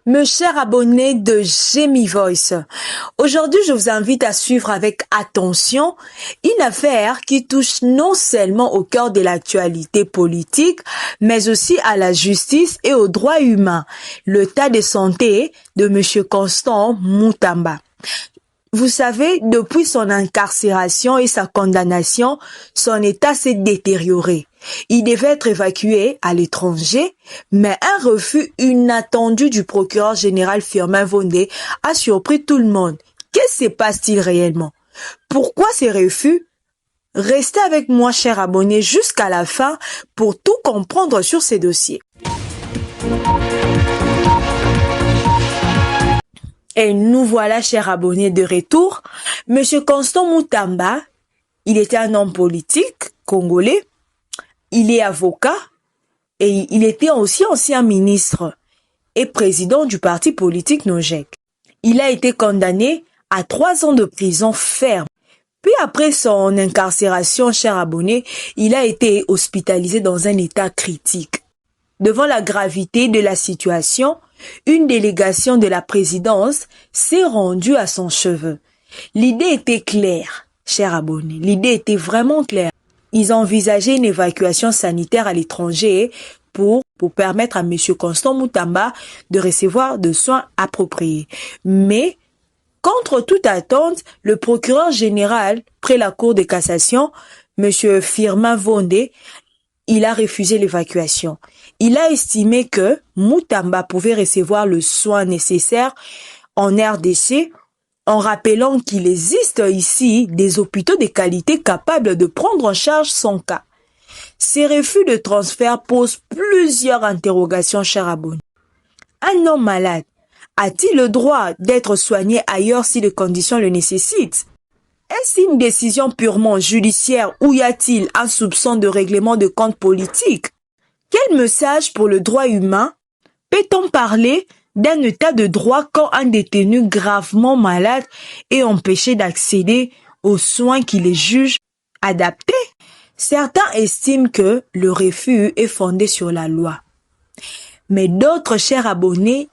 Mes chers abonnés de Jamie Voice, aujourd'hui je vous invite à suivre avec attention une affaire qui touche non seulement au cœur de l'actualité politique, mais aussi à la justice et aux droits humains, l'état de santé de M. Constant Mutamba. Vous savez, depuis son incarcération et sa condamnation, son état s'est détérioré. Il devait être évacué à l'étranger, mais un refus inattendu du procureur général Firmin Vondé a surpris tout le monde. Qu'est-ce qui se passe-t-il réellement? Pourquoi ces refus? Restez avec moi, chers abonnés, jusqu'à la fin pour tout comprendre sur ces dossiers. Et nous voilà, chers abonnés, de retour. Monsieur Constant Mutamba, il était un homme politique congolais. Il est avocat et il était aussi ancien ministre et président du parti politique Nojek. Il a été condamné à 3 ans de prison ferme. Puis après son incarcération, cher abonné, il a été hospitalisé dans un état critique. Devant la gravité de la situation, une délégation de la présidence s'est rendue à son chevet. L'idée était claire, cher abonné, l'idée était vraiment claire. Ils envisageaient une évacuation sanitaire à l'étranger pour permettre à M. Constant Mutamba de recevoir des soins appropriés. Mais, contre toute attente, le procureur général, près la Cour de cassation, M. Firmin Vondé, il a refusé l'évacuation. Il a estimé que Mutamba pouvait recevoir le soin nécessaire en RDC, en rappelant qu'il existe ici des hôpitaux de qualité capables de prendre en charge son cas. Ces refus de transfert posent plusieurs interrogations, chers abonnés. Un homme malade a-t-il le droit d'être soigné ailleurs si les conditions le nécessitent? Est-ce une décision purement judiciaire ou y a-t-il un soupçon de règlement de compte politique? Quel message pour le droit humain? Peut-on parler d'un état de droit quand un détenu gravement malade est empêché d'accéder aux soins qui les jugent adaptés? Certains estiment que le refus est fondé sur la loi. Mais d'autres, chers abonnés,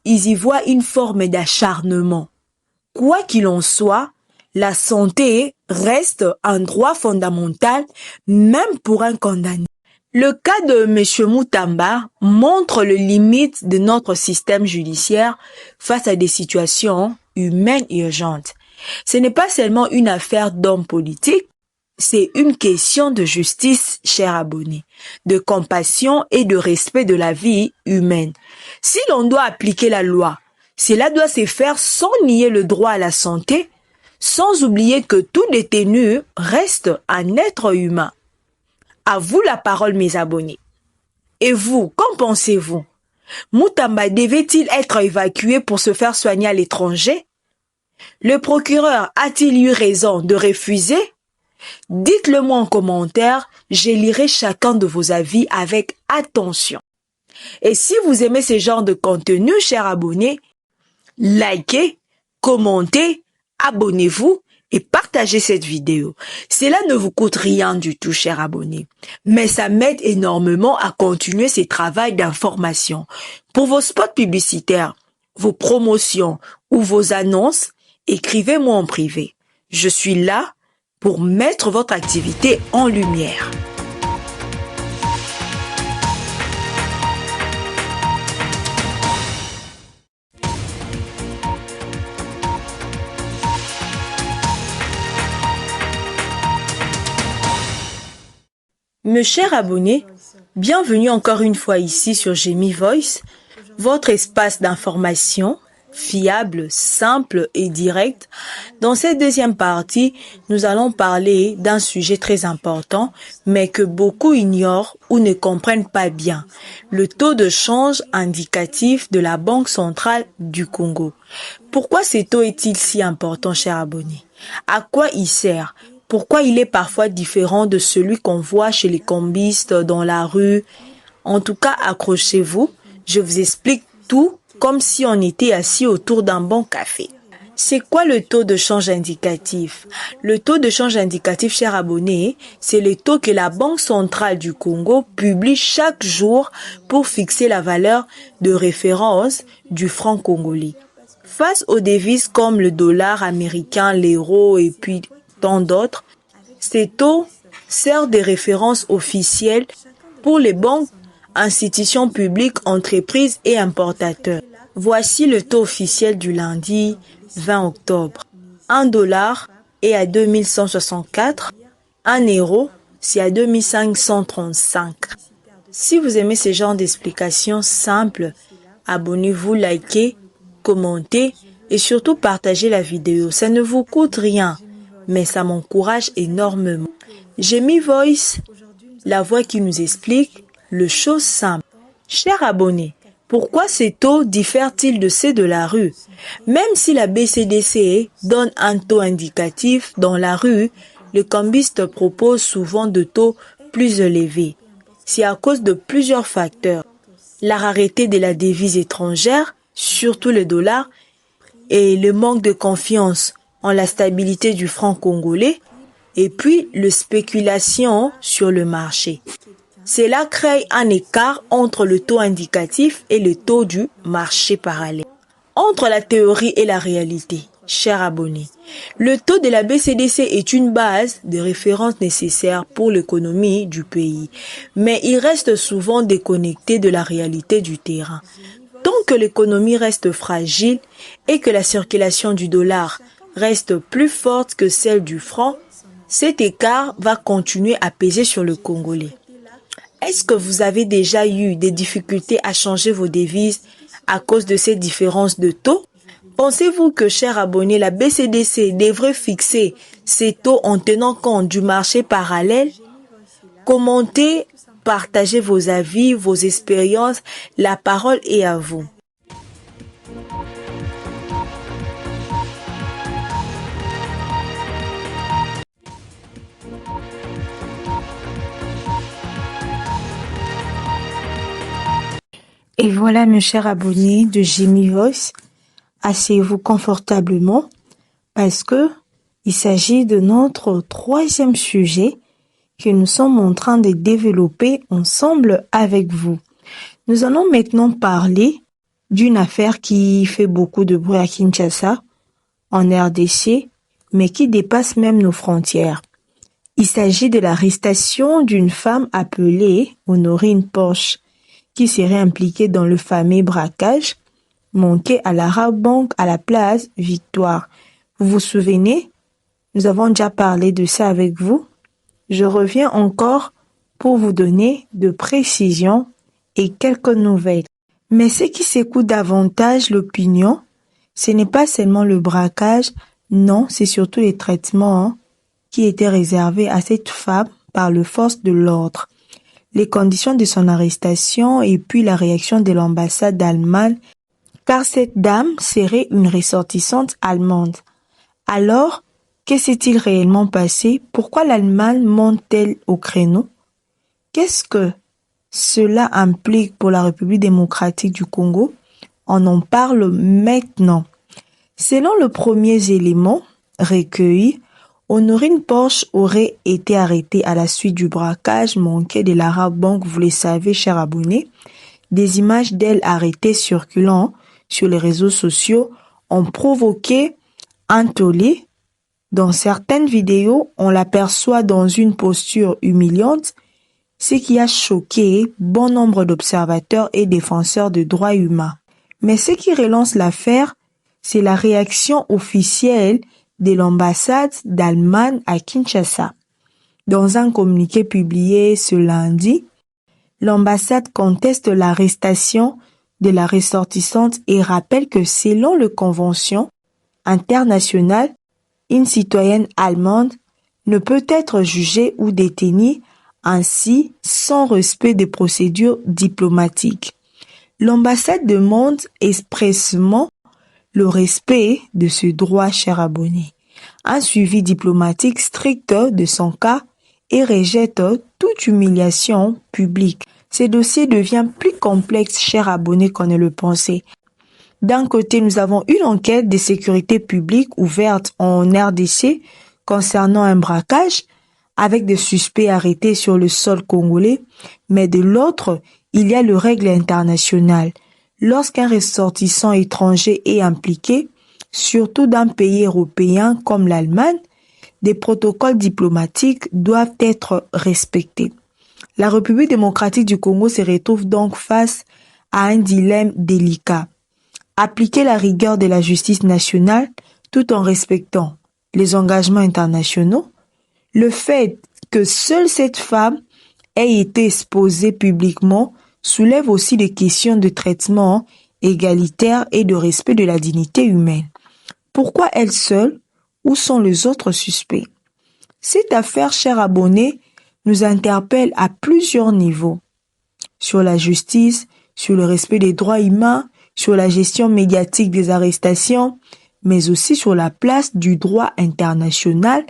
ils y voient une forme d'acharnement. Quoi qu'il en soit, la santé reste un droit fondamental, même pour un condamné. Le cas de M. Mutamba montre les limites de notre système judiciaire face à des situations humaines et urgentes. Ce n'est pas seulement une affaire d'hommes politiques, c'est une question de justice, chers abonnés, de compassion et de respect de la vie humaine. Si l'on doit appliquer la loi, cela doit se faire sans nier le droit à la santé, sans oublier que tout détenu reste un être humain. À vous la parole, mes abonnés. Et vous, qu'en pensez-vous? Mutamba devait-il être évacué pour se faire soigner à l'étranger? Le procureur a-t-il eu raison de refuser? Dites-le moi en commentaire, je lirai chacun de vos avis avec attention. Et si vous aimez ce genre de contenu, chers abonnés, likez, commentez, abonnez-vous et partagez cette vidéo. Cela ne vous coûte rien du tout, chers abonnés, mais ça m'aide énormément à continuer ce travail d'information. Pour vos spots publicitaires, vos promotions ou vos annonces, écrivez-moi en privé. Je suis là pour mettre votre activité en lumière. Mes chers abonnés, bienvenue encore une fois ici sur Jamie Voice, votre espace d'information fiable, simple et direct. Dans cette deuxième partie, nous allons parler d'un sujet très important, mais que beaucoup ignorent ou ne comprennent pas bien. Le taux de change indicatif de la Banque centrale du Congo. Pourquoi ce taux est-il si important, chers abonnés? À quoi il sert? Pourquoi il est parfois différent de celui qu'on voit chez les combistes dans la rue? En tout cas, accrochez-vous, je vous explique tout comme si on était assis autour d'un bon café. C'est quoi le taux de change indicatif? Le taux de change indicatif, cher abonné, c'est le taux que la Banque centrale du Congo publie chaque jour pour fixer la valeur de référence du franc congolais. Face aux devises comme le dollar américain, l'euro et puis tant d'autres, ces taux servent de référence officielle pour les banques, institutions publiques, entreprises et importateurs. Voici le taux officiel du lundi 20 octobre. 1 dollar est à 2164, 1 euro c'est à 2535. Si vous aimez ce genre d'explications simples, abonnez-vous, likez, commentez et surtout partagez la vidéo. Ça ne vous coûte rien, mais ça m'encourage énormément. J'ai mis Voice, la voix qui nous explique le chose simple. Chers abonnés, pourquoi ces taux diffèrent-ils de ceux de la rue? Même si la BCDC donne un taux indicatif dans la rue, les cambistes proposent souvent de taux plus élevés. C'est à cause de plusieurs facteurs. La rareté de la devise étrangère, surtout le dollar, et le manque de confiance en la stabilité du franc congolais, et puis la spéculation sur le marché. Cela crée un écart entre le taux indicatif et le taux du marché parallèle. Entre la théorie et la réalité, chers abonnés, le taux de la BCDC est une base de référence nécessaire pour l'économie du pays, mais il reste souvent déconnecté de la réalité du terrain. Tant que l'économie reste fragile et que la circulation du dollar reste plus forte que celle du franc, cet écart va continuer à peser sur le Congolais. Est-ce que vous avez déjà eu des difficultés à changer vos devises à cause de ces différences de taux? Pensez-vous que, chers abonnés, la BCDC devrait fixer ces taux en tenant compte du marché parallèle? Commentez, partagez vos avis, vos expériences. La parole est à vous. Et voilà, mes chers abonnés de Jimmy Voice, asseyez-vous confortablement parce que il s'agit de notre troisième sujet que nous sommes en train de développer ensemble avec vous. Nous allons maintenant parler d'une affaire qui fait beaucoup de bruit à Kinshasa, en RDC, mais qui dépasse même nos frontières. Il s'agit de l'arrestation d'une femme appelée Honorine Porsche, qui serait impliquée dans le fameux braquage manqué à la Rabobank à la place Victoire. Vous vous souvenez? Nous avons déjà parlé de ça avec vous. Je reviens encore pour vous donner de précisions et quelques nouvelles. Mais ce qui secoue davantage l'opinion, ce n'est pas seulement le braquage, non, c'est surtout les traitements qui étaient réservés à cette femme par les forces de l'ordre. Les conditions de son arrestation et puis la réaction de l'ambassade d'Allemagne, car cette dame serait une ressortissante allemande. Alors, que s'est-il réellement passé? Pourquoi l'Allemagne monte-t-elle au créneau? Qu'est-ce que cela implique pour la République démocratique du Congo? On en parle maintenant. Selon le premier élément recueilli, Honorine Porsche aurait été arrêtée à la suite du braquage manqué de la Rabobank, vous le savez, chers abonnés. Des images d'elle arrêtée circulant sur les réseaux sociaux ont provoqué un tollé. Dans certaines vidéos, on l'aperçoit dans une posture humiliante, ce qui a choqué bon nombre d'observateurs et défenseurs de droits humains. Mais ce qui relance l'affaire, c'est la réaction officielle de l'ambassade d'Allemagne à Kinshasa. Dans un communiqué publié ce lundi, l'ambassade conteste l'arrestation de la ressortissante et rappelle que selon les conventions internationales, une citoyenne allemande ne peut être jugée ou détenue ainsi sans respect des procédures diplomatiques. L'ambassade demande expressément le respect de ce droit, cher abonné, un suivi diplomatique strict de son cas et rejette toute humiliation publique. Ce dossier devient plus complexe, cher abonné, qu'on ne le pensait. D'un côté, nous avons une enquête de sécurité publique ouverte en RDC concernant un braquage avec des suspects arrêtés sur le sol congolais, mais de l'autre, il y a le règle internationale. Lorsqu'un ressortissant étranger est impliqué, surtout d'un pays européen comme l'Allemagne, des protocoles diplomatiques doivent être respectés. La République démocratique du Congo se retrouve donc face à un dilemme délicat. Appliquer la rigueur de la justice nationale tout en respectant les engagements internationaux. Le fait que seule cette femme ait été exposée publiquement soulève aussi des questions de traitement égalitaire et de respect de la dignité humaine. Pourquoi elle seule? Où sont les autres suspects? Cette affaire, chers abonnés, nous interpelle à plusieurs niveaux. Sur la justice, sur le respect des droits humains, sur la gestion médiatique des arrestations, mais aussi sur la place du droit international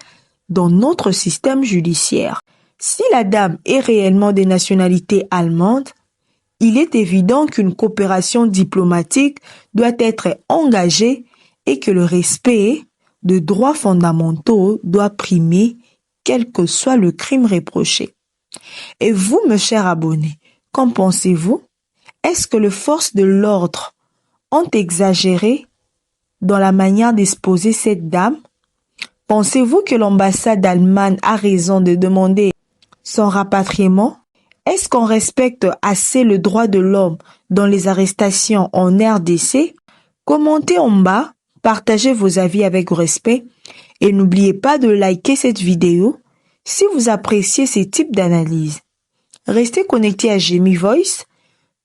dans notre système judiciaire. Si la dame est réellement de nationalité allemande, il est évident qu'une coopération diplomatique doit être engagée et que le respect de droits fondamentaux doit primer, quel que soit le crime reproché. Et vous, mes chers abonnés, qu'en pensez-vous? Est-ce que les forces de l'ordre ont exagéré dans la manière d'exposer cette dame? Pensez-vous que l'ambassade d'Allemagne a raison de demander son rapatriement? Est-ce qu'on respecte assez le droit de l'homme dans les arrestations en RDC? Commentez en bas, partagez vos avis avec respect et n'oubliez pas de liker cette vidéo si vous appréciez ce type d'analyse. Restez connecté à Jemmy Voice,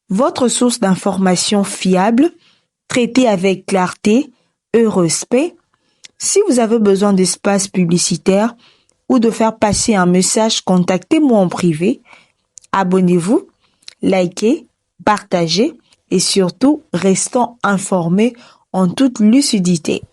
votre source d'informations fiable, traitée avec clarté et respect. Si vous avez besoin d'espace publicitaire ou de faire passer un message, contactez-moi en privé. Abonnez-vous, likez, partagez et surtout restons informés en toute lucidité.